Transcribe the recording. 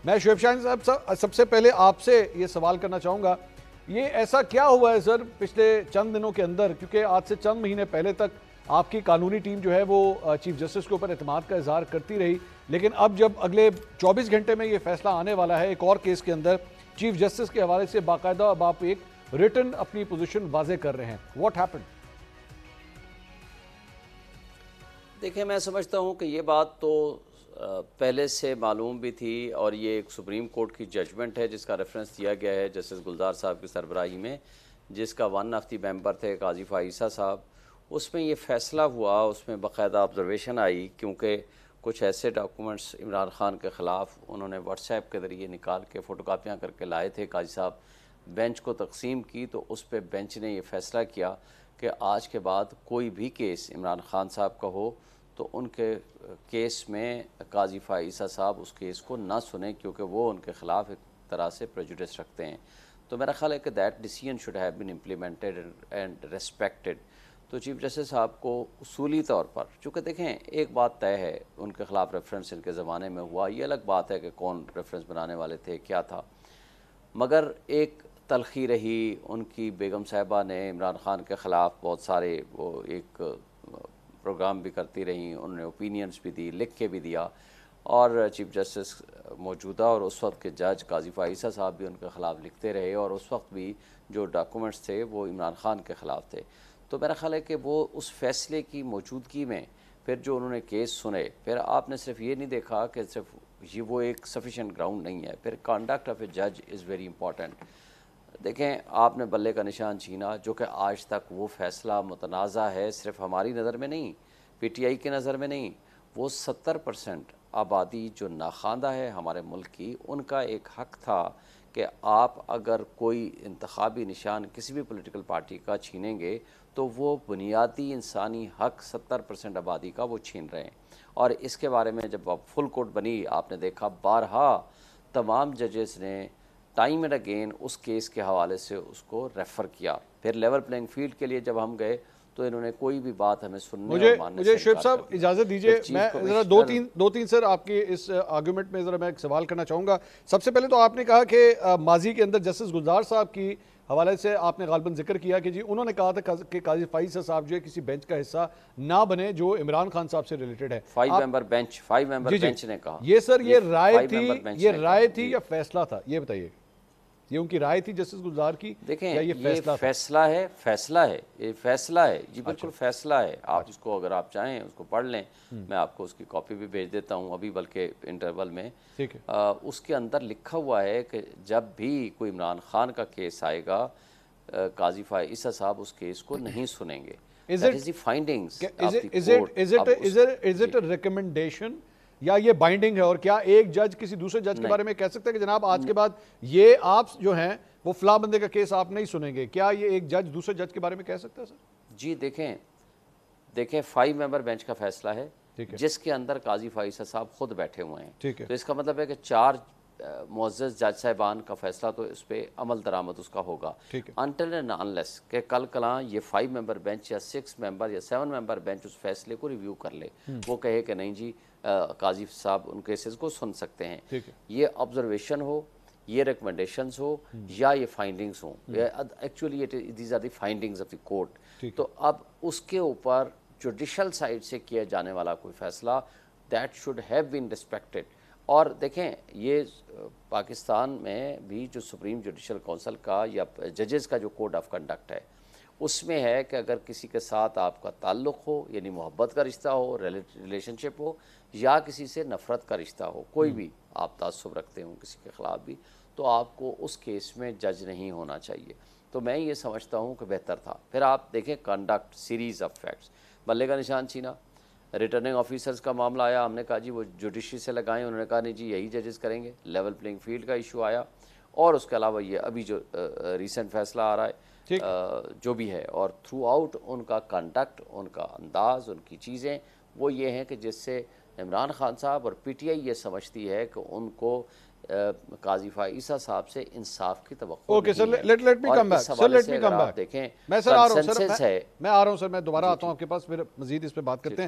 میں شعیب شاہین صاحب سب سے پہلے آپ سے یہ سوال کرنا چاہوں گا، یہ ایسا کیا ہوا ہے سر پچھلے چند دنوں کے اندر، کیونکہ آج سے چند مہینے پہلے تک آپ کی قانونی ٹیم جو ہے وہ چیف جسٹس کے اوپر اعتماد کا اظہار کرتی رہی، لیکن اب جب اگلے 24 گھنٹے میں یہ فیصلہ آنے والا ہے ایک اور کیس کے اندر، چیف جسٹس کے حوالے سے باقاعدہ اب آپ ایک ریٹن اپنی پوزیشن واضح کر رہے ہیں، واٹ ہیپنڈ؟ دیکھیں، میں سمجھتا ہوں کہ یہ بات تو پہلے سے معلوم بھی تھی، اور یہ ایک سپریم کورٹ کی ججمنٹ ہے جس کا ریفرنس دیا گیا ہے جسٹس گلزار صاحب کی سربراہی میں، جس کا ون آف دی ممبر تھے قاضی فائزہ صاحب۔ اس میں یہ فیصلہ ہوا، اس میں باقاعدہ آبزرویشن آئی، کیونکہ کچھ ایسے ڈاکومنٹس عمران خان کے خلاف انہوں نے واٹس ایپ کے ذریعے نکال کے فوٹو کاپیاں کر کے لائے تھے، قاضی صاحب بینچ کو تقسیم کی، تو اس پہ بینچ نے یہ فیصلہ کیا کہ آج کے بعد کوئی بھی کیس عمران خان صاحب کا ہو تو ان کے کیس میں قاضی فائزہ صاحب اس کیس کو نہ سنیں، کیونکہ وہ ان کے خلاف ایک طرح سے پریجوڈس رکھتے ہیں۔ تو میرا خیال ہے کہ that decision should have been implemented and respected. تو چیف جسٹس صاحب کو اصولی طور پر، چونکہ دیکھیں ایک بات طے ہے، ان کے خلاف ریفرنس ان کے زمانے میں ہوا، یہ الگ بات ہے کہ کون ریفرنس بنانے والے تھے، کیا تھا، مگر ایک تلخی رہی، ان کی بیگم صاحبہ نے عمران خان کے خلاف بہت سارے وہ ایک پروگرام بھی کرتی رہیں، انہوں نے اوپینینز بھی دی، لکھ کے بھی دیا، اور چیف جسٹس موجودہ اور اس وقت کے جج قاضی فائزہ صاحب بھی ان کے خلاف لکھتے رہے، اور اس وقت بھی جو ڈاکومنٹس تھے وہ عمران خان کے خلاف تھے۔ تو میرا خیال ہے کہ وہ اس فیصلے کی موجودگی میں پھر جو انہوں نے کیس سنے، پھر آپ نے صرف یہ نہیں دیکھا کہ صرف یہ وہ ایک سفیشینٹ گراؤنڈ نہیں ہے، پھر کانڈکٹ آف اے جج از ویری امپورٹنٹ۔ دیکھیں، آپ نے بلے کا نشان چھینا، جو کہ آج تک وہ فیصلہ متنازع ہے، صرف ہماری نظر میں نہیں، پی ٹی آئی کی نظر میں نہیں، وہ 70% آبادی جو ناخواندہ ہے ہمارے ملک کی، ان کا ایک حق تھا کہ آپ اگر کوئی انتخابی نشان کسی بھی پولیٹیکل پارٹی کا چھینیں گے تو وہ بنیادی انسانی حق 70% آبادی کا وہ چھین رہے ہیں۔ اور اس کے بارے میں جب فل کورٹ بنی، آپ نے دیکھا بارہا تمام ججز نے ٹائم اینڈ اگین اس کیس کے حوالے سے اس کو ریفر کیا۔ پھر لیول پلینگ فیلڈ کے لیے جب ہم گئے تو انہوں نے کوئی بھی بات ہمیں سننے اور ماننے سے مجھے شعیب صاحب اجازت دیجئے، میں ذرا دو تین سر آپ کی اس آرگومنٹ میں ذرا میں ایک سوال کرنا چاہوں گا۔ سب سے پہلے تو آپ نے کہا کہ ماضی کے اندر جسٹس گلزار صاحب کی حوالے سے آپ نے غالباً ذکر کیا کہ جی انہوں نے کہا تھا کہ قاضی فائزہ صاحب جو ہے کسی بینچ کا حصہ نہ بنے جو عمران خان صاحب سے ریلیٹڈ ہے۔ 5 ممبر بینچ نے کہا یہ سر یہ رائے تھی یا فیصلہ تھا، یہ بتائیے، یہ ان کی رائے تھی جسٹس گلزار کی؟ دیکھیں، یہ فیصلہ ہے، یہ فیصلہ ہے جی، بالکل فیصلہ ہے۔ آپ اس کو اگر آپ چاہیں اس کو پڑھ لیں، میں آپ کو اس کی کاپی بھی بھیج دیتا ہوں ابھی بلکہ انٹرول میں۔ اس کے اندر لکھا ہوا ہے کہ جب بھی کوئی عمران خان کا کیس آئے گا، قاضی فائزہ صاحب اس کیس کو نہیں سنیں گے۔ ریکمنڈیشن یا یہ بائنڈنگ ہے، اور کیا ایک جج کسی دوسرے جج کے بارے میں کہہ سکتا ہے کہ جناب آج کے بعد یہ آپ جو ہیں وہ فلاں بندے کا کیس آپ نہیں سنیں گے؟ کیا یہ ایک جج دوسرے جج کے بارے میں کہہ سکتا ہے سر؟ جی دیکھیں 5 ممبر بینچ کا فیصلہ ہے جس کے اندر قاضی فائزہ صاحب خود بیٹھے ہوئے ہیں، تو اس کا مطلب ہے کہ 4 معزز جج صاحبان کا فیصلہ تو اس پہ عمل درآمد اس کا ہوگا، انٹل اینڈ انلیس کہ کل کلاں یہ 5 ممبر بینچ یا 6 ممبر یا 7 ممبر بینچ اس فیصلے کو ریویو کر لے، وہ کہے کہ نہیں جی قاضی صاحب ان کیسز کو سن سکتے ہیں۔ یہ آبزرویشن ہو، یہ ریکمنڈیشنز ہو، یا یہ فائنڈنگز ہوں، actually these are the findings of the court, تو اب اس کے اوپر جوڈیشل سائڈ سے کیا جانے والا کوئی فیصلہ that should have been respected. اور دیکھیں، یہ پاکستان میں بھی جو سپریم جوڈیشل کونسل کا یا ججز کا جو کوڈ آف کنڈکٹ ہے، اس میں ہے کہ اگر کسی کے ساتھ آپ کا تعلق ہو، یعنی محبت کا رشتہ ہو، ریلیشن شپ ہو، یا کسی سے نفرت کا رشتہ ہو، کوئی بھی آپ تعصب رکھتے ہوں کسی کے خلاف بھی، تو آپ کو اس کیس میں جج نہیں ہونا چاہیے۔ تو میں یہ سمجھتا ہوں کہ بہتر تھا۔ پھر آپ دیکھیں کنڈکٹ سیریز آف فیکٹس، بلے کا نشان چھینا، ریٹرننگ آفیسرز کا معاملہ آیا، ہم نے کہا جی وہ جوڈیشری سے لگائیں، انہوں نے کہا نہیں جی یہی ججز کریں گے، لیول پلینگ فیلڈ کا ایشو آیا، اور اس کے علاوہ یہ ابھی جو ریسنٹ فیصلہ آ رہا ہے جو بھی ہے، اور تھرو آؤٹ ان کا کنڈکٹ، ان کا انداز، ان کی چیزیں وہ یہ ہیں کہ جس سے عمران خان صاحب اور پی ٹی آئی یہ سمجھتی ہے کہ ان کو قاضی فائزہ صاحب سے انصاف کی توقع okay sir, let me come back sir, let me come back, دیکھیں میں سر آ رہا ہوں سر، میں آ رہا ہوں سر، میں دوبارہ آتا ہوں آپ کے پاس، پھر مزید اس پہ بات کرتے ہیں۔